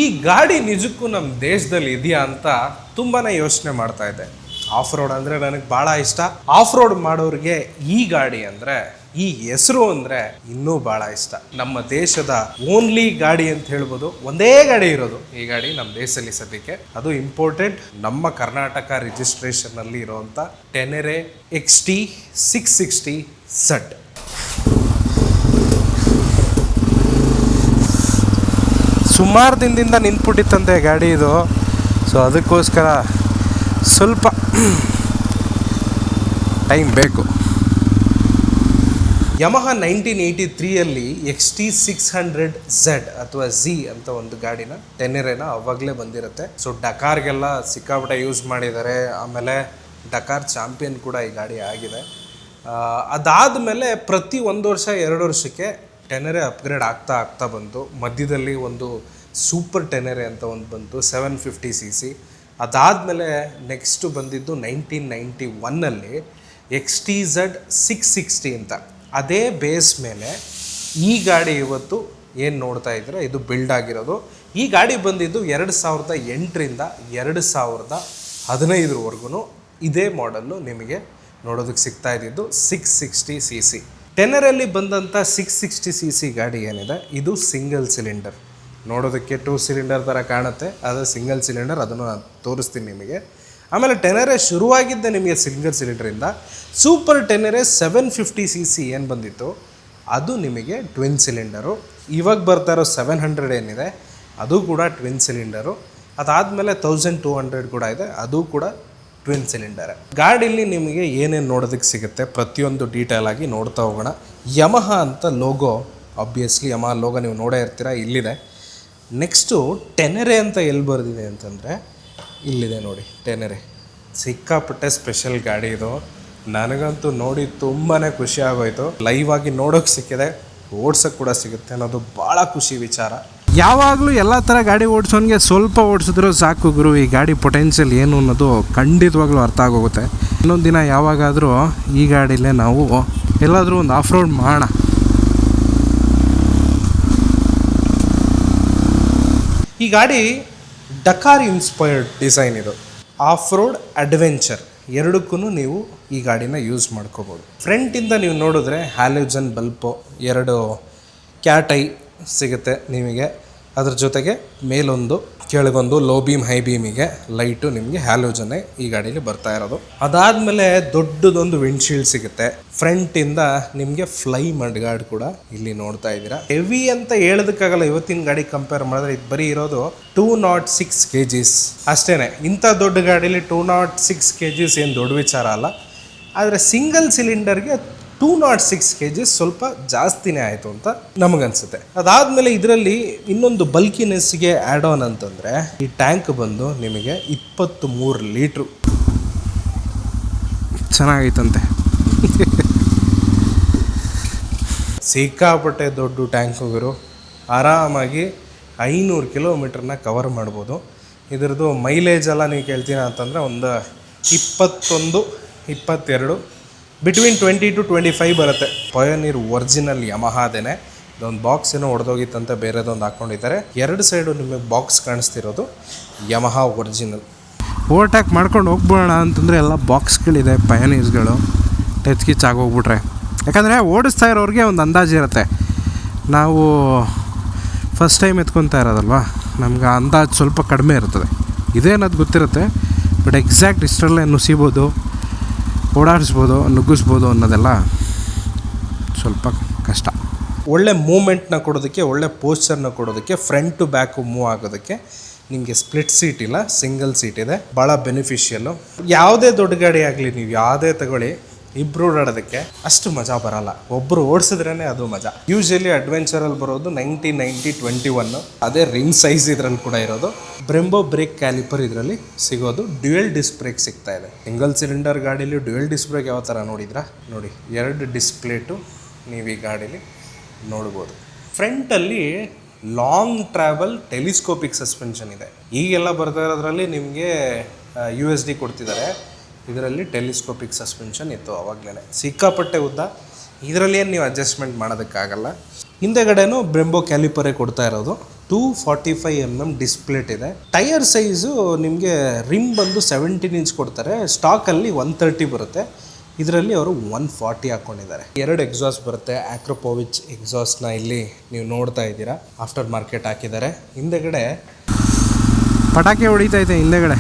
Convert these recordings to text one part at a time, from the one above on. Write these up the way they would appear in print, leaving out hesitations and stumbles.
ಈ ಗಾಡಿ ನಿಜಕ್ಕೂ ನಮ್ಮ ದೇಶದಲ್ಲಿ ಇದೆಯಾ ಅಂತ ತುಂಬಾ ಯೋಚನೆ ಮಾಡ್ತಾ ಇದ್ದೆ. ಆಫ್ ರೋಡ್ ಅಂದರೆ ನನಗೆ ಭಾಳ ಇಷ್ಟ. ಆಫ್ ರೋಡ್ ಮಾಡೋರಿಗೆ ಈ ಗಾಡಿ ಅಂದರೆ, ಈ ಹೆಸರು ಅಂದರೆ ಇನ್ನೂ ಭಾಳ ಇಷ್ಟ. ನಮ್ಮ ದೇಶದ ಓನ್ಲಿ ಗಾಡಿ ಅಂತ ಹೇಳ್ಬೋದು. ಒಂದೇ ಗಾಡಿ ಇರೋದು ಈ ಗಾಡಿ ನಮ್ಮ ದೇಶದಲ್ಲಿ ಸದ್ಯಕ್ಕೆ. ಅದು ಇಂಪೋರ್ಟೆಡ್, ನಮ್ಮ ಕರ್ನಾಟಕ ರಿಜಿಸ್ಟ್ರೇಷನಲ್ಲಿ ಇರೋವಂಥ ಟೆನೆರೆ XT 660Z. ಸುಮಾರು ದಿನದಿಂದ ನಿಂತ್ಬಿಟ್ಟಿತ್ತಂತೆ ಗಾಡಿ ಇದು. ಸೊ ಅದಕ್ಕೋಸ್ಕರ ಸ್ವಲ್ಪ ಟೈಮ್ ಬೇಕು. ಯಮಹ 1983ಯಲ್ಲಿ XT 600Z ಅಥವಾ Z ಅಂತ ಒಂದು ಗಾಡಿನ ಟೆನೆರೆನ ಅವಾಗಲೇ ಬಂದಿರುತ್ತೆ. ಸೊ ಡಕಾರ್ಗೆಲ್ಲ ಸಿಕ್ಕಾಪಟ್ಟೆ ಯೂಸ್ ಮಾಡಿದ್ದಾರೆ. ಆಮೇಲೆ ಡಕಾರ್ ಚಾಂಪಿಯನ್ ಕೂಡ ಈ ಗಾಡಿ ಆಗಿದೆ. ಅದಾದಮೇಲೆ ಪ್ರತಿ 1 ವರ್ಷ 2 ವರ್ಷಕ್ಕೆ ಟೆನೆರೆ ಅಪ್ಗ್ರೇಡ್ ಆಗ್ತಾ ಬಂತು. ಮಧ್ಯದಲ್ಲಿ ಒಂದು ಸೂಪರ್ ಟೆನೆರೆ ಅಂತ ಒಂದು ಬಂತು 750cc. ಅದಾದಮೇಲೆ ನೆಕ್ಸ್ಟು ಬಂದಿದ್ದು 1991ನಲ್ಲಿ XTZ 660 ಅಂತ. ಅದೇ ಬೇಸ್ ಮೇಲೆ ಈ ಗಾಡಿ ಇವತ್ತು ಏನು ನೋಡ್ತಾ ಇದ್ರೆ ಇದು ಬಿಲ್ಡ್ ಆಗಿರೋದು. ಈ ಗಾಡಿ ಬಂದಿದ್ದು 2008ರಿಂದ 2015ವರೆಗೂ ಇದೇ ಮಾಡಲ್ಲು ನಿಮಗೆ ನೋಡೋದಕ್ಕೆ ಸಿಗ್ತಾ ಇದ್ದಿದ್ದು 660cc. ಟೆನೆರಲ್ಲಿ ಬಂದಂಥ 660cc ಗಾಡಿ ಏನಿದೆ ಇದು ಸಿಂಗಲ್ ಸಿಲಿಂಡರ್. ನೋಡೋದಕ್ಕೆ 2 ಸಿಲಿಂಡರ್ ಥರ ಕಾಣುತ್ತೆ, ಅದು ಸಿಂಗಲ್ ಸಿಲಿಂಡರ್. ಅದನ್ನು ನಾನು ತೋರಿಸ್ತೀನಿ ನಿಮಗೆ. ಆಮೇಲೆ ಟೆನೆರೆ ಶುರುವಾಗಿದ್ದ ನಿಮಗೆ ಸಿಂಗಲ್ ಸಿಲಿಂಡ್ರಿಂದ. ಸೂಪರ್ ಟೆನೆರೆ 750cc ಏನು ಬಂದಿತ್ತು ಅದು ನಿಮಗೆ ಟ್ವಿನ್ ಸಿಲಿಂಡರು. ಇವಾಗ ಬರ್ತಾ ಇರೋ 700 ಏನಿದೆ ಅದು ಕೂಡ ಟ್ವಿನ್ ಸಿಲಿಂಡರು. ಅದಾದಮೇಲೆ 1200 ಕೂಡ ಇದೆ, ಅದು ಕೂಡ ಟ್ವಿನ್ ಸಿಲಿಂಡರ್. ಗಾಡೀಲಿ ನಿಮಗೆ ಏನೇನು ನೋಡೋದಕ್ಕೆ ಸಿಗುತ್ತೆ ಪ್ರತಿಯೊಂದು ಡೀಟೇಲ್ ಆಗಿ ನೋಡ್ತಾ ಹೋಗೋಣ. ಯಮಹ ಅಂತ ಲೋಗೋ, ಆಬ್ವಿಯಸ್ಲಿ ಯಮಹ ಲೋಗೋ ನೀವು ನೋಡೇ ಇರ್ತೀರ, ಇಲ್ಲಿದೆ. ನೆಕ್ಸ್ಟು ಟೆನೆರೆ ಅಂತ ಎಲ್ಲಿ ಬರೆದಿದೆ ಅಂತಂದರೆ ಇಲ್ಲಿದೆ ನೋಡಿ, ಟೆನೆರೆ. ಸಿಕ್ಕಾಪಟ್ಟೆ ಸ್ಪೆಷಲ್ ಗಾಡಿ ಇದು. ನನಗಂತೂ ನೋಡಿ ತುಂಬಾ ಖುಷಿ ಆಗೋಯ್ತು. ಲೈವ್ ಆಗಿ ನೋಡೋಕ್ಕೆ ಸಿಕ್ಕಿದೆ, ಓಡ್ಸೋಕ್ಕೆ ಕೂಡ ಸಿಗುತ್ತೆ ಅನ್ನೋದು ಭಾಳ ಖುಷಿ ವಿಚಾರ. ಯಾವಾಗಲೂ ಎಲ್ಲ ಥರ ಗಾಡಿ ಓಡಿಸೋನಿಗೆ ಸ್ವಲ್ಪ ಓಡಿಸಿದ್ರು ಸಾಕು ಗುರು, ಈ ಗಾಡಿ ಪೊಟೆನ್ಷಿಯಲ್ ಏನು ಅನ್ನೋದು ಖಂಡಿತವಾಗ್ಲೂ ಅರ್ಥ ಆಗೋಗುತ್ತೆ. ಇನ್ನೊಂದು ದಿನ ಯಾವಾಗಾದರೂ ಈ ಗಾಡಿಲೇ ನಾವು ಎಲ್ಲಾದರೂ ಒಂದು ಆಫ್ ರೋಡ್ ಮಾಡೋಣ. ಈ ಗಾಡಿ ಡಕಾರ್ ಇನ್ಸ್ಪೈರ್ಡ್ ಡಿಸೈನ್ ಇದು. ಆಫ್ ರೋಡ್ ಅಡ್ವೆಂಚರ್ ಎರಡಕ್ಕೂ ನೀವು ಈ ಗಾಡಿನ ಯೂಸ್ ಮಾಡ್ಕೋಬೋದು. ಫ್ರಂಟಿಂದ ನೀವು ನೋಡಿದ್ರೆ ಹ್ಯಾಲೋಜನ್ ಬಲ್ಪು 2 ಕ್ಯಾಟ್ ಐ ಸಿಗುತ್ತೆ ನಿಮಗೆ. ಅದ್ರ ಜೊತೆಗೆ ಮೇಲೊಂದು ಕೆಳಗೊಂದು ಲೋ ಬೀಮ್ ಹೈ ಬೀಮಿಗೆ ಲೈಟು ನಿಮಗೆ ಹ್ಯಾಲೋಜನ್ನೇ ಈ ಗಾಡೀಲಿ ಬರ್ತಾ ಇರೋದು. ಅದಾದಮೇಲೆ ದೊಡ್ಡದೊಂದು ವಿಂಡ್ಶೀಲ್ಡ್ ಸಿಗುತ್ತೆ. ಫ್ರಂಟಿಂದ ನಿಮಗೆ ಫ್ಲೈ ಮಡ್ಗಾರ್ಡ್ ಕೂಡ ಇಲ್ಲಿ ನೋಡ್ತಾ ಇದ್ದೀರಾ. ಹೆವಿ ಅಂತ ಹೇಳೋದಕ್ಕಾಗಲ್ಲ, ಇವತ್ತಿನ ಗಾಡಿ ಕಂಪೇರ್ ಮಾಡಿದ್ರೆ ಇದು ಬರೀ ಇರೋದು 206 kg ಅಷ್ಟೇ. ಇಂಥ ದೊಡ್ಡ ಗಾಡೀಲಿ 206 kg ಏನು ದೊಡ್ಡ ವಿಚಾರ ಅಲ್ಲ. ಆದರೆ ಸಿಂಗಲ್ ಸಿಲಿಂಡರ್ಗೆ 206 kg ಸ್ವಲ್ಪ ಜಾಸ್ತಿನೇ ಆಯಿತು ಅಂತ ನಮಗನ್ಸುತ್ತೆ. ಅದಾದಮೇಲೆ ಇದರಲ್ಲಿ ಇನ್ನೊಂದು ಬಲ್ಕಿನೆಸ್ಗೆ ಆ್ಯಡ್ ಆನ್ ಅಂತಂದರೆ ಈ ಟ್ಯಾಂಕ್ ಬಂದು ನಿಮಗೆ 23 ಲೀಟ್ರು. ಚೆನ್ನಾಗೈತಂತೆ. ಸಿಕ್ಕಾಪಟ್ಟೆ ದೊಡ್ಡ ಟ್ಯಾಂಕ್ ಹೋಗಿರು, ಆರಾಮಾಗಿ 500 ಕಿಲೋಮೀಟ್ರನ್ನ ಕವರ್ ಮಾಡ್ಬೋದು. ಇದರದ್ದು ಮೈಲೇಜ್ ಎಲ್ಲ ನೀವು ಕೇಳ್ತೀರ ಅಂತಂದರೆ ಒಂದು 21-22 ಬಿಟ್ವೀನ್ 20 to 25 ಬರುತ್ತೆ. ಪಯೋನೀರ್ ಒರಿಜಿನಲ್ ಯಮಹಾದೇನೆ. ಇದೊಂದು ಬಾಕ್ಸ್ ಏನೋ ಹೊಡೆದೋಗಿತ್ತಂತ ಬೇರೆದೊಂದು ಹಾಕ್ಕೊಂಡಿದ್ದಾರೆ. 2 ಸೈಡು ನಿಮಗೆ ಬಾಕ್ಸ್ ಕಾಣಿಸ್ತಿರೋದು ಯಮಹ ಒರಿಜಿನಲ್. ಓವರ್ಟ್ಯಾಕ್ ಮಾಡ್ಕೊಂಡು ಹೋಗ್ಬೋಣ ಅಂತಂದರೆ ಎಲ್ಲ ಬಾಕ್ಸ್ಗಳಿದೆ, ಪಯೋನೀರ್ಸ್ಗಳು. ಟಚ್ ಕಿಚ್ ಆಗೋಗ್ಬಿಟ್ರೆ, ಯಾಕಂದರೆ ಓಡಿಸ್ತಾ ಇರೋರಿಗೆ ಒಂದು ಅಂದಾಜು ಇರುತ್ತೆ. ನಾವು ಫಸ್ಟ್ ಟೈಮ್ ಎತ್ಕೊತಾ ಇರೋದಲ್ವ, ನಮ್ಗೆ ಅಂದಾಜು ಸ್ವಲ್ಪ ಕಡಿಮೆ ಇರ್ತದೆ. ಇದೇನದು ಗೊತ್ತಿರುತ್ತೆ, ಬಟ್ ಎಕ್ಸಾಕ್ಟ್ ಇಷ್ಟರಲ್ಲೇ ನುಸಿಬೋದು, ಓಡಾಡಿಸ್ಬೋದು, ನುಗ್ಗಿಸ್ಬೋದು ಅನ್ನೋದೆಲ್ಲ ಸ್ವಲ್ಪ ಕಷ್ಟ. ಒಳ್ಳೆ ಮೂಮೆಂಟ್ನ ಕೊಡೋದಕ್ಕೆ, ಒಳ್ಳೆ ಪೋಸ್ಚರ್ನ ಕೊಡೋದಕ್ಕೆ, ಫ್ರಂಟ್ ಟು ಬ್ಯಾಕು ಮೂವ್ ಆಗೋದಕ್ಕೆ ನಿಮಗೆ ಸ್ಪ್ಲಿಟ್ ಸೀಟ್ ಇಲ್ಲ, ಸಿಂಗಲ್ ಸೀಟ್ ಇದೆ. ಭಾಳ ಬೆನಿಫಿಷಿಯಲ್ಲು. ಯಾವುದೇ ದೊಡ್ಡ ಗಾಡಿ ಆಗಲಿ ನೀವು ಯಾವುದೇ ತಗೊಳ್ಳಿ, ಇಬ್ಬರು ಓಡಾಡೋದಕ್ಕೆ ಅಷ್ಟು ಮಜಾ ಬರೋಲ್ಲ. ಒಬ್ಬರು ಓಡಿಸಿದ್ರೇ ಅದು ಮಜಾ. ಯೂಶಲಿ ಅಡ್ವೆಂಚರಲ್ಲಿ ಬರೋದು 90-90-21. ಅದೇ ರಿಂಗ್ ಸೈಜ್ ಇದರಲ್ಲಿ ಕೂಡ ಇರೋದು. ಬ್ರೆಂಬೋ ಬ್ರೇಕ್ ಕ್ಯಾಲಿಪರ್ ಇದರಲ್ಲಿ ಸಿಗೋದು. ಡ್ಯುಯಲ್ ಡಿಸ್ಕ್ ಬ್ರೇಕ್ ಸಿಗ್ತಾ ಇದೆ. ಸಿಂಗಲ್ ಸಿಲಿಂಡರ್ ಗಾಡೀಲಿ ಡ್ಯುಯಲ್ ಡಿಸ್ಕ್ ಬ್ರೇಕ್ ಯಾವ ಥರ ನೋಡಿದ್ರಾ ನೋಡಿ, 2 ಡಿಸ್ಪ್ಲೇಟು ನೀವು ಈ ಗಾಡೀಲಿ ನೋಡ್ಬೋದು. ಫ್ರಂಟಲ್ಲಿ ಲಾಂಗ್ ಟ್ರಾವೆಲ್ ಟೆಲಿಸ್ಕೋಪಿಕ್ ಸಸ್ಪೆನ್ಷನ್ ಇದೆ. ಈಗೆಲ್ಲ ಬರ್ತಾ ಇರೋದ್ರಲ್ಲಿ ನಿಮಗೆ USD ಕೊಡ್ತಿದ್ದಾರೆ, ಇದರಲ್ಲಿ ಟೆಲಿಸ್ಕೋಪಿಕ್ ಸಸ್ಪೆನ್ಷನ್ ಇತ್ತು ಆವಾಗಲೇ. ಸಿಕ್ಕಾಪಟ್ಟೆ ಉದ್ದ, ಇದರಲ್ಲಿ ಏನು ನೀವು ಅಡ್ಜಸ್ಟ್ಮೆಂಟ್ ಮಾಡೋದಕ್ಕಾಗಲ್ಲ. ಹಿಂದೆಗಡೆನೂ ಬ್ರೆಂಬೋ ಕ್ಯಾಲಿಪರೇ ಕೊಡ್ತಾ ಇರೋದು. 245mm ಡಿಸ್ಪ್ಲೇಟ್ ಇದೆ. ಟೈರ್ ಸೈಜು ನಿಮಗೆ ರಿಮ್ ಬಂದು 17 ಇಂಚ್ ಕೊಡ್ತಾರೆ, ಸ್ಟಾಕಲ್ಲಿ 130 ಬರುತ್ತೆ. ಇದರಲ್ಲಿ ಅವರು 140 ಹಾಕ್ಕೊಂಡಿದ್ದಾರೆ. 2 ಎಕ್ಸಾಸ್ಟ್ ಬರುತ್ತೆ. ಆಕ್ರೋಪೋವಿಚ್ ಎಕ್ಸಾಸ್ಟ್ನ ಇಲ್ಲಿ ನೀವು ನೋಡ್ತಾ ಇದ್ದೀರಾ, ಆಫ್ಟರ್ ಮಾರ್ಕೆಟ್ ಹಾಕಿದ್ದಾರೆ. ಹಿಂದೆಗಡೆ ಪಟಾಕಿ ಹೊಡಿತಾ ಇದೆ. ಹಿಂದೆಗಡೆ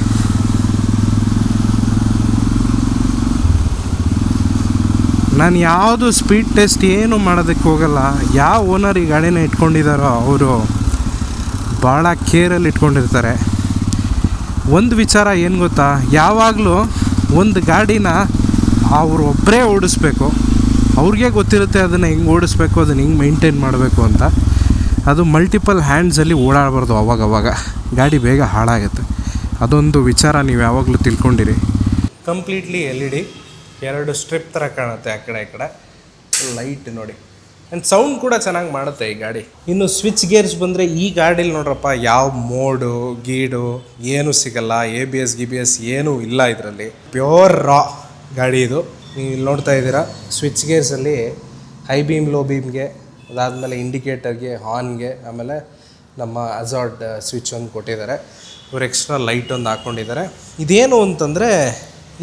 ನಾನು ಯಾವುದು ಸ್ಪೀಡ್ ಟೆಸ್ಟ್ ಏನು ಮಾಡೋದಕ್ಕೆ ಹೋಗಲ್ಲ. ಯಾವ ಓನರ್ ಈ ಗಾಡಿನ ಇಟ್ಕೊಂಡಿದ್ದಾರೋ ಅವರು ಭಾಳ ಕೇರಲ್ಲಿ ಇಟ್ಕೊಂಡಿರ್ತಾರೆ. ಒಂದು ವಿಚಾರ ಏನು ಗೊತ್ತಾ, ಯಾವಾಗಲೂ ಒಂದು ಗಾಡಿನ ಅವರು ಒಬ್ಬರೇ ಓಡಿಸ್ಬೇಕು. ಅವ್ರಿಗೆ ಗೊತ್ತಿರುತ್ತೆ ಅದನ್ನು ಹೆಂಗೆ ಓಡಿಸ್ಬೇಕು, ಅದನ್ನು ಹೆಂಗೆ ಮೈಂಟೈನ್ ಮಾಡಬೇಕು ಅಂತ. ಅದು ಮಲ್ಟಿಪಲ್ ಹ್ಯಾಂಡ್ಸಲ್ಲಿ ಓಡಾಡಬಾರ್ದು. ಅವಾಗವಾಗ ಗಾಡಿ ಬೇಗ ಹಾಳಾಗುತ್ತೆ. ಅದೊಂದು ವಿಚಾರ ನೀವು ಯಾವಾಗಲೂ ತಿಳ್ಕೊಂಡಿರಿ. ಕಂಪ್ಲೀಟ್ಲಿ LED, 2 ಸ್ಟ್ರಿಪ್ ಥರ ಕಾಣುತ್ತೆ ಆ ಕಡೆ ಈ ಕಡೆ. ಲೈಟ್ ನೋಡಿ, ಆ್ಯಂಡ್ ಸೌಂಡ್ ಕೂಡ ಚೆನ್ನಾಗಿ ಮಾಡುತ್ತೆ ಈ ಗಾಡಿ. ಇನ್ನು ಸ್ವಿಚ್ ಗೇರ್ಸ್ ಬಂದರೆ ಈ ಗಾಡೀಲಿ ನೋಡ್ರಪ್ಪ, ಯಾವ ಮೋಡು ಗೀಡು ಏನೂ ಸಿಗಲ್ಲ. ABS GBS ಏನೂ ಇಲ್ಲ ಇದರಲ್ಲಿ. ಪ್ಯೂರ್ ರಾ ಗಾಡಿ ಇದು. ನೀವು ಇಲ್ಲಿ ನೋಡ್ತಾ ಇದ್ದೀರಾ, ಸ್ವಿಚ್ ಗೇರ್ಸಲ್ಲಿ ಹೈ ಬೀಮ್ ಲೋ ಬೀಮ್ಗೆ, ಅದಾದಮೇಲೆ ಇಂಡಿಕೇಟರ್ಗೆ, ಹಾರ್ನ್ಗೆ, ಆಮೇಲೆ ನಮ್ಮ ಅಜಾರ್ಡ್ ಸ್ವಿಚ್ ಒಂದು ಕೊಟ್ಟಿದ್ದಾರೆ. ಇವರು ಎಕ್ಸ್ಟ್ರಾ ಲೈಟ್ ಒಂದು ಹಾಕ್ಕೊಂಡಿದ್ದಾರೆ. ಇದೇನು ಅಂತಂದರೆ,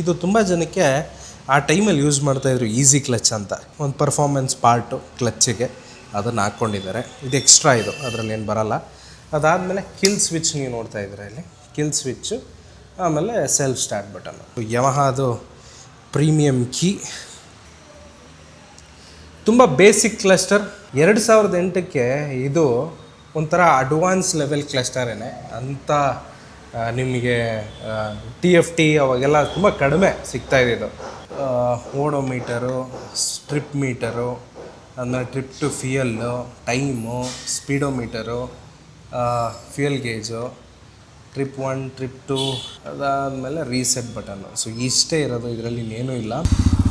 ಇದು ತುಂಬ ಜನಕ್ಕೆ ಆ ಟೈಮಲ್ಲಿ ಯೂಸ್ ಮಾಡ್ತಾಯಿದ್ರು ಈಸಿ ಕ್ಲಚ್ ಅಂತ, ಒಂದು ಪರ್ಫಾರ್ಮೆನ್ಸ್ ಪಾರ್ಟು ಕ್ಲಚ್ಚಿಗೆ ಅದನ್ನು ಹಾಕ್ಕೊಂಡಿದ್ದಾರೆ. ಇದು ಎಕ್ಸ್ಟ್ರಾ, ಇದು ಅದರಲ್ಲಿ ಏನು ಬರೋಲ್ಲ. ಅದಾದಮೇಲೆ ಕಿಲ್ ಸ್ವಿಚ್ ನೀವು ನೋಡ್ತಾ ಇದ್ದೀರಾ ಇಲ್ಲಿ, ಕಿಲ್ ಸ್ವಿಚ್ಚು, ಆಮೇಲೆ ಸೆಲ್ಫ್ ಸ್ಟಾರ್ಟ್ ಬಟನ್ನು. ಯಮಹಾದು ಪ್ರೀಮಿಯಮ್ ಕೀ, ತುಂಬ ಬೇಸಿಕ್ ಕ್ಲಸ್ಟರ್. 2008ಕ್ಕೆ ಇದು ಒಂಥರ ಅಡ್ವಾನ್ಸ್ ಲೆವೆಲ್ ಕ್ಲಸ್ಟರೇನೆ ಅಂತ. ನಿಮಗೆ TFT ಅವಾಗೆಲ್ಲ ತುಂಬ ಕಡಿಮೆ ಸಿಗ್ತಾಯಿದೆ ಇದು. ಓಡೋಮೀಟರು, ಸ್ಟ್ರಿಪ್ ಮೀಟರು, ಆಮೇಲೆ trip to fuel, time, speedometer, fuel gauge, trip 1, trip 2, ಅದಾದಮೇಲೆ ರೀಸೆಟ್ ಬಟನ್ನು. ಸೊ ಇಷ್ಟೇ ಇರೋದು, ಇದರಲ್ಲಿ ಇನ್ನೇನೂ ಇಲ್ಲ.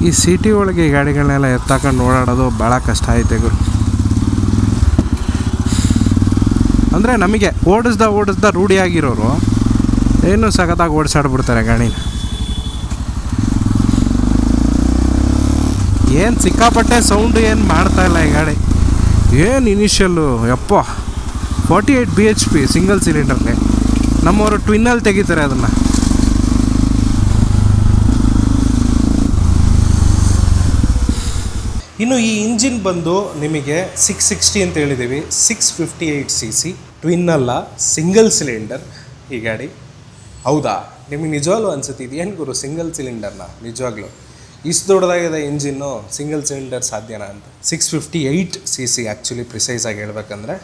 ಈ ಸಿಟಿ ಒಳಗೆ ಈ ಗಾಡಿಗಳನ್ನೆಲ್ಲ ಎತ್ತಾಕೊಂಡು ಓಡಾಡೋದು ಭಾಳ ಕಷ್ಟ ಐತೆ ಗುರು. ಅಂದರೆ ನಮಗೆ ಓಡಿಸ್ದ ರೂಢಿಯಾಗಿರೋರು ಏನು ಸಖತ್ತಾಗಿ ಓಡಿಸಾಡ್ಬಿಡ್ತಾರೆ ಗಾಡಿನ. ಏನು ಸಿಕ್ಕಾಪಟ್ಟೆ ಸೌಂಡು ಏನು ಮಾಡ್ತಾಯಿಲ್ಲ ಈ ಗಾಡಿ. ಏನು ಇನಿಷಿಯಲ್ಲು ಯಪ್ಪ 48 bhp ಸಿಂಗಲ್ ಸಿಲಿಂಡರ್ಗೆ. ನಮ್ಮವರು ಟ್ವಿನ್ನಲ್ಲಿ ತೆಗಿತಾರೆ ಅದನ್ನು. ಇನ್ನು ಈ ಇಂಜಿನ್ ಬಂದು ನಿಮಗೆ 660 ಅಂತ ಹೇಳಿದ್ದೀವಿ, 658cc ಟ್ವಿನ್ನಲ್ಲ, ಸಿಂಗಲ್ ಸಿಲಿಂಡರ್ ಈ ಗಾಡಿ. ಹೌದಾ, ನಿಮಗೆ ನಿಜವಾಗ್ಲೂ ಅನ್ಸುತ್ತೆ ಇದೇನು ಗುರು ಸಿಂಗಲ್ ಸಿಲಿಂಡರ್ನ? ನಿಜವಾಗ್ಲೂ ಇಷ್ಟು ದೊಡ್ಡದಾಗಿದೆ ಇಂಜಿನ್ನು, ಸಿಂಗಲ್ ಸಿಲಿಂಡರ್ ಸಾಧ್ಯನಾ ಅಂತ. 658cc ಆ್ಯಕ್ಚುಲಿ ಪ್ರಿಸೈಸಾಗಿ ಹೇಳ್ಬೇಕಂದ್ರೆ.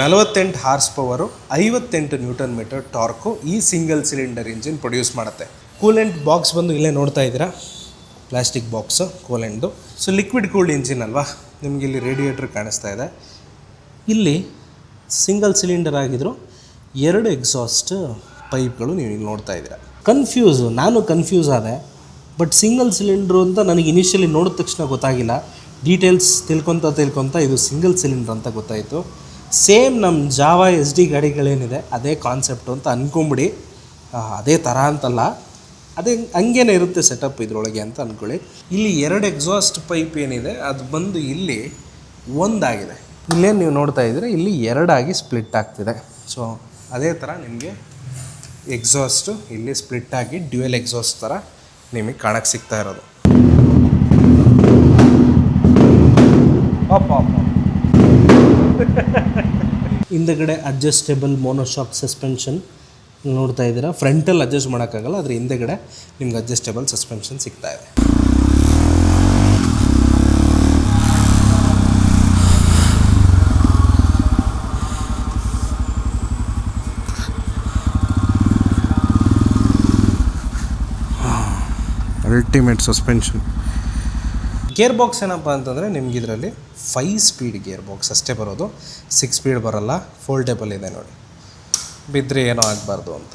48 ಹಾರ್ಸ್ ಪವರು, 58 Nm ಟಾರ್ಕು ಈ ಸಿಂಗಲ್ ಸಿಲಿಂಡರ್ ಇಂಜಿನ್ ಪ್ರೊಡ್ಯೂಸ್ ಮಾಡುತ್ತೆ. ಕೂಲೆಂಟ್ ಬಾಕ್ಸ್ ಬಂದು ಇಲ್ಲೇ ನೋಡ್ತಾ ಇದ್ದೀರಾ, ಪ್ಲಾಸ್ಟಿಕ್ ಬಾಕ್ಸು ಕೂಲೆಂಟ್ದು. ಸೊ ಲಿಕ್ವಿಡ್ ಕೂಲ್ಡ್ ಇಂಜಿನ್ ಅಲ್ವಾ, ನಿಮಗೆ ಇಲ್ಲಿ ರೇಡಿಯೇಟ್ರ್ ಕಾಣಿಸ್ತಾ ಇದೆ. ಇಲ್ಲಿ ಸಿಂಗಲ್ ಸಿಲಿಂಡರ್ ಆಗಿದ್ರು 2 ಎಕ್ಸಾಸ್ಟ್ ಪೈಪ್ಗಳು ನೀವು ಇಲ್ಲಿ ನೋಡ್ತಾ ಇದ್ದೀರಾ. ನಾನು ಕನ್ಫ್ಯೂಸ್ ಆದೆ. ಬಟ್ ಸಿಂಗಲ್ ಸಿಲಿಂಡ್ರು ಅಂತ ನನಗೆ ಇನಿಷಿಯಲಿ ನೋಡಿದ ತಕ್ಷಣ ಗೊತ್ತಾಗಿಲ್ಲ. ಡೀಟೇಲ್ಸ್ ತಿಳ್ಕೊತ ಇದು ಸಿಂಗಲ್ ಸಿಲಿಂಡ್ರ್ ಅಂತ ಗೊತ್ತಾಯಿತು. ಸೇಮ್ ನಮ್ಮ ಜಾವಾ SD ಗಾಡಿಗಳೇನಿದೆ ಅದೇ ಕಾನ್ಸೆಪ್ಟು ಅಂತ ಅಂದ್ಕೊಂಬಿಡಿ. ಅದೇ ಥರ ಅಂತಲ್ಲ, ಅದೇ ಹಂಗೇನೆ ಇರುತ್ತೆ ಸೆಟಪ್ ಇದರೊಳಗೆ ಅಂತ ಅಂದ್ಕೊಳ್ಳಿ. ಇಲ್ಲಿ 2 ಎಕ್ಸಾಸ್ಟ್ ಪೈಪ್ ಏನಿದೆ ಅದು ಬಂದು ಇಲ್ಲಿ ಒಂದಾಗಿದೆ. ಇಲ್ಲೇನು ನೀವು ನೋಡ್ತಾ ಇದ್ದೀರಾ, ಇಲ್ಲಿ 2 ಆಗಿ ಸ್ಪ್ಲಿಟ್ ಆಗ್ತಿದೆ. ಸೊ ಅದೇ ಥರ ನಿಮಗೆ ಎಕ್ಸಾಸ್ಟು ಇಲ್ಲಿ ಸ್ಪ್ಲಿಟ್ ಆಗಿ ಡ್ಯುಯಲ್ ಎಕ್ಸಾಸ್ಟ್ ಥರ ನಿಮಗೆ ಕಾಣಕ್ಕೆ ಸಿಗ್ತಾ ಇರೋದು. ಹಿಂದಗಡೆ ಅಡ್ಜಸ್ಟೇಬಲ್ ಮೋನೋಶಾಕ್ ಸಸ್ಪೆನ್ಷನ್ ನೋಡ್ತಾ ಇದ್ದೀರಾ. ಫ್ರಂಟಲ್ಲಿ ಅಡ್ಜಸ್ಟ್ ಮಾಡೋಕ್ಕಾಗಲ್ಲ, ಆದರೆ ಹಿಂದೆಗಡೆ ನಿಮ್ಗೆ ಅಡ್ಜಸ್ಟೇಬಲ್ ಸಸ್ಪೆನ್ಷನ್ ಸಿಗ್ತಾ ಇದೆ. Ultimate suspension. ಗೇರ್ ಬಾಕ್ಸ್ ಏನಪ್ಪ ಅಂತಂದರೆ ನಿಮ್ಗೆ ಇದರಲ್ಲಿ 5 ಸ್ಪೀಡ್ ಗೇರ್ ಬಾಕ್ಸ್ ಅಷ್ಟೇ ಬರೋದು, 6 ಸ್ಪೀಡ್ ಬರೋಲ್ಲ. ಫೋಲ್ಡೇಬಲ್ ಇದೆ ನೋಡಿ, ಬಿದ್ದರೆ ಏನೋ ಆಗಬಾರ್ದು ಅಂತ.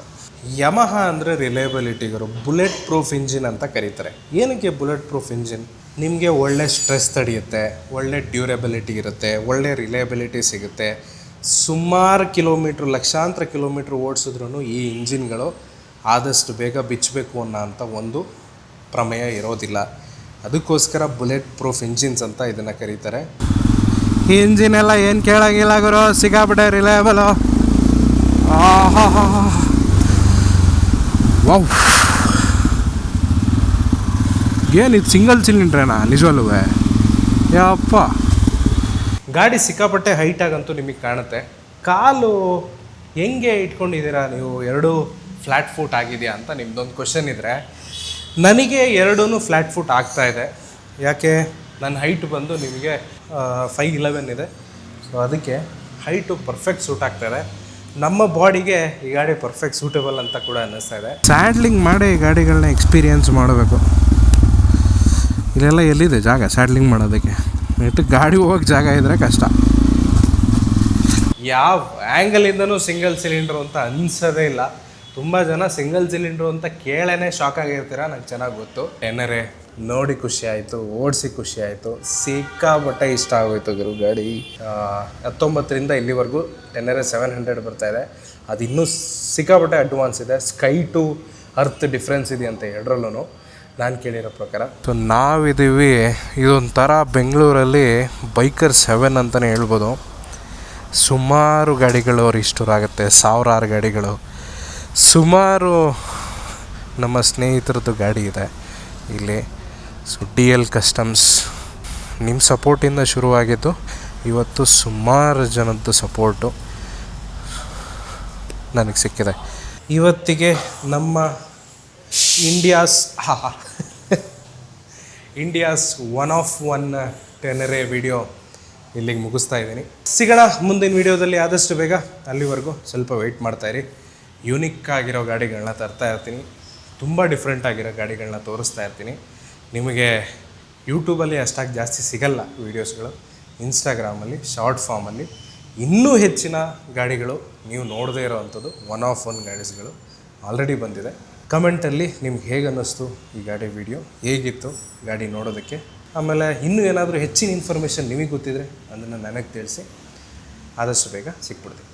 ಯಮಹ ಅಂದರೆ ರಿಲಯಬಿಲಿಟಿಗರು ಬುಲೆಟ್ ಪ್ರೂಫ್ ಇಂಜಿನ್ ಅಂತ ಕರೀತಾರೆ. ಏನಕ್ಕೆ ಬುಲೆಟ್ ಪ್ರೂಫ್ ಇಂಜಿನ್? ನಿಮಗೆ ಒಳ್ಳೆ ಸ್ಟ್ರೆಸ್ ತಡೆಯುತ್ತೆ, ಒಳ್ಳೆ ಡ್ಯೂರೆಬಿಲಿಟಿ ಇರುತ್ತೆ, ಒಳ್ಳೆ ರಿಲಯಬಿಲಿಟಿ ಸಿಗುತ್ತೆ. ಸುಮಾರು ಕಿಲೋಮೀಟ್ರ್, ಲಕ್ಷಾಂತರ ಕಿಲೋಮೀಟ್ರ್ ಓಡಿಸಿದ್ರೂ ಈ ಇಂಜಿನ್ಗಳು ಆದಷ್ಟು ಬೇಗ ಬಿಚ್ಚಬೇಕು ಅನ್ನೋ ಒಂದು ಪ್ರಮೇಯ ಇರೋದಿಲ್ಲ. ಅದಕ್ಕೋಸ್ಕರ ಬುಲೆಟ್ ಪ್ರೂಫ್ ಇಂಜಿನ್ಸ್ ಅಂತ ಇದನ್ನು ಕರೀತಾರೆ. ಈ ಇಂಜಿನ್ ಎಲ್ಲ ಏನು ಕೇಳೋಂಗಿಲ್ಲ ಗುರು, ಸಿಕ್ಕಾಪಟ್ಟೆ ರಿಲಯಬಲು. ವಾವ್, ಏನಿದು ಸಿಂಗಲ್ ಸಿಲಿಂಡ್ರೇನಾ ನಿಜವಲ್ಲೂ? ಯಪ್ಪ, ಗಾಡಿ ಸಿಕ್ಕಾಪಟ್ಟೆ ಹೈಟಾಗಂತೂ ನಿಮಗೆ ಕಾಣುತ್ತೆ. ಕಾಲು ಹೆಂಗೆ ಇಟ್ಕೊಂಡಿದ್ದೀರಾ ನೀವು? ಎರಡೂ ಫ್ಲ್ಯಾಟ್ ಫುಟ್ ಆಗಿದೆಯಾ ಅಂತ ನಿಮ್ದೊಂದು ಕ್ವಶನ್ ಇದ್ದರೆ, ನನಗೆ ಎರಡೂ ಫ್ಲ್ಯಾಟ್ ಫುಟ್ ಆಗ್ತಾಯಿದೆ. ಯಾಕೆ, ನನ್ನ ಹೈಟ್ ಬಂದು ನಿಮಗೆ 5'11" ಇದೆ. ಸೊ ಅದಕ್ಕೆ ಹೈಟು ಪರ್ಫೆಕ್ಟ್ ಸೂಟ್ ಆಗ್ತಾಯಿದೆ. ನಮ್ಮ ಬಾಡಿಗೆ ಈ ಗಾಡಿ ಪರ್ಫೆಕ್ಟ್ ಸೂಟೇಬಲ್ ಅಂತ ಕೂಡ ಅನ್ನಿಸ್ತಾ ಇದೆ. ಸ್ಯಾಡ್ಲಿಂಗ್ ಮಾಡಿ ಈ ಗಾಡಿಗಳನ್ನ ಎಕ್ಸ್ಪೀರಿಯೆನ್ಸ್ ಮಾಡಬೇಕು. ಇಲ್ಲೆಲ್ಲ ಎಲ್ಲಿದೆ ಜಾಗ ಸ್ಯಾಡ್ಲಿಂಗ್ ಮಾಡೋದಕ್ಕೆ? ನೆಟ್ಟು ಗಾಡಿ ಹೋಗೋಕ್ಕೆ ಜಾಗ ಇದ್ದರೆ ಕಷ್ಟ. ಯಾವ ಆ್ಯಂಗಲಿಂದನೂ ಸಿಂಗಲ್ ಸಿಲಿಂಡ್ರು ಅಂತ ಅನಿಸೋದೇ ಇಲ್ಲ. ತುಂಬ ಜನ ಸಿಂಗಲ್ ಸಿಲಿಂಡ್ರು ಅಂತ ಕೇಳೇ ಶಾಕ್ ಆಗಿರ್ತೀರ, ನಂಗೆ ಚೆನ್ನಾಗಿ ಗೊತ್ತು. ಟೆನರೇ ನೋಡಿ ಖುಷಿ ಆಯಿತು, ಓಡಿಸಿ ಖುಷಿ ಆಯಿತು, ಸಿಕ್ಕಾಪಟ್ಟೆ ಇಷ್ಟ ಆಗೋಯ್ತು ಗುರು ಗಾಡಿ. 19ರಿಂದ ಇಲ್ಲಿವರೆಗೂ ಟೆನರೇ 700 ಬರ್ತಾಯಿದೆ. ಅದು ಇನ್ನೂ ಸಿಕ್ಕಾಪಟ್ಟೆ ಅಡ್ವಾನ್ಸ್ ಇದೆ. ಸ್ಕೈ ಟು ಅರ್ತ್ ಡಿಫ್ರೆನ್ಸ್ ಇದೆ ಅಂತ ಎರಡರಲ್ಲೂ ನಾನು ಕೇಳಿರೋ ಪ್ರಕಾರ. ಸೊ ನಾವಿದ್ದೀವಿ ಇದೊಂಥರ ಬೆಂಗಳೂರಲ್ಲಿ ಬೈಕರ್ 7 ಅಂತಲೇ ಹೇಳ್ಬೋದು. ಸುಮಾರು ಗಾಡಿಗಳು ರಿಸ್ಟೋರ್ ಆಗುತ್ತೆ, ಸಾವಿರಾರು ಗಾಡಿಗಳು. ಸುಮಾರು ನಮ್ಮ ಸ್ನೇಹಿತರದ್ದು ಗಾಡಿ ಇದೆ ಇಲ್ಲಿ. ಸೊ DL ಕಸ್ಟಮ್ಸ್ ನಿಮ್ಮ ಸಪೋರ್ಟಿಂದ ಶುರುವಾಗಿದ್ದು ಇವತ್ತು ಸುಮಾರು ಜನದ್ದು ಸಪೋರ್ಟು ನನಗೆ ಸಿಕ್ಕಿದೆ. ಇವತ್ತಿಗೆ ನಮ್ಮ India's one of one Tenere video ಇಲ್ಲಿಗೆ ಮುಗಿಸ್ತಾ ಇದ್ದೀನಿ. ಸಿಗೋಣ ಮುಂದಿನ ವಿಡಿಯೋದಲ್ಲಿ ಆದಷ್ಟು ಬೇಗ. ಅಲ್ಲಿವರೆಗೂ ಸ್ವಲ್ಪ ವೆಯ್ಟ್ ಮಾಡ್ತಾಯಿರಿ. ಯೂನಿಕ್ ಆಗಿರೋ ಗಾಡಿಗಳನ್ನ ತರ್ತಾ ಇರ್ತೀನಿ, ತುಂಬ ಡಿಫ್ರೆಂಟ್ ಆಗಿರೋ ಗಾಡಿಗಳನ್ನ ತೋರಿಸ್ತಾ ಇರ್ತೀನಿ. ನಿಮಗೆ ಯೂಟ್ಯೂಬಲ್ಲಿ ಅಷ್ಟಾಗಿ ಜಾಸ್ತಿ ಸಿಗಲ್ಲ ವೀಡಿಯೋಸ್ಗಳು. ಇನ್ಸ್ಟಾಗ್ರಾಮಲ್ಲಿ ಶಾರ್ಟ್ ಫಾರ್ಮಲ್ಲಿ ಇನ್ನೂ ಹೆಚ್ಚಿನ ಗಾಡಿಗಳು ನೀವು ನೋಡದೇ ಇರೋವಂಥದ್ದು ಒನ್ ಆಫ್ ಒನ್ ಗಾಡೀಸ್ಗಳು ಆಲ್ರೆಡಿ ಬಂದಿದೆ. ಕಮೆಂಟಲ್ಲಿ ನಿಮ್ಗೆ ಹೇಗೆ ಅನ್ನಿಸ್ತು ಈ ಗಾಡಿ ವಿಡಿಯೋ, ಹೇಗಿತ್ತು ಗಾಡಿ ನೋಡೋದಕ್ಕೆ. ಆಮೇಲೆ ಇನ್ನೂ ಏನಾದರೂ ಹೆಚ್ಚಿನ ಇನ್ಫಾರ್ಮೇಷನ್ ನಿಮಗೆ ಗೊತ್ತಿದ್ರೆ ಅದನ್ನು ನನಗೆ ತಿಳಿಸಿ. ಆದಷ್ಟು ಬೇಗ ಸಿಕ್ಬಿಡ್ತೀನಿ.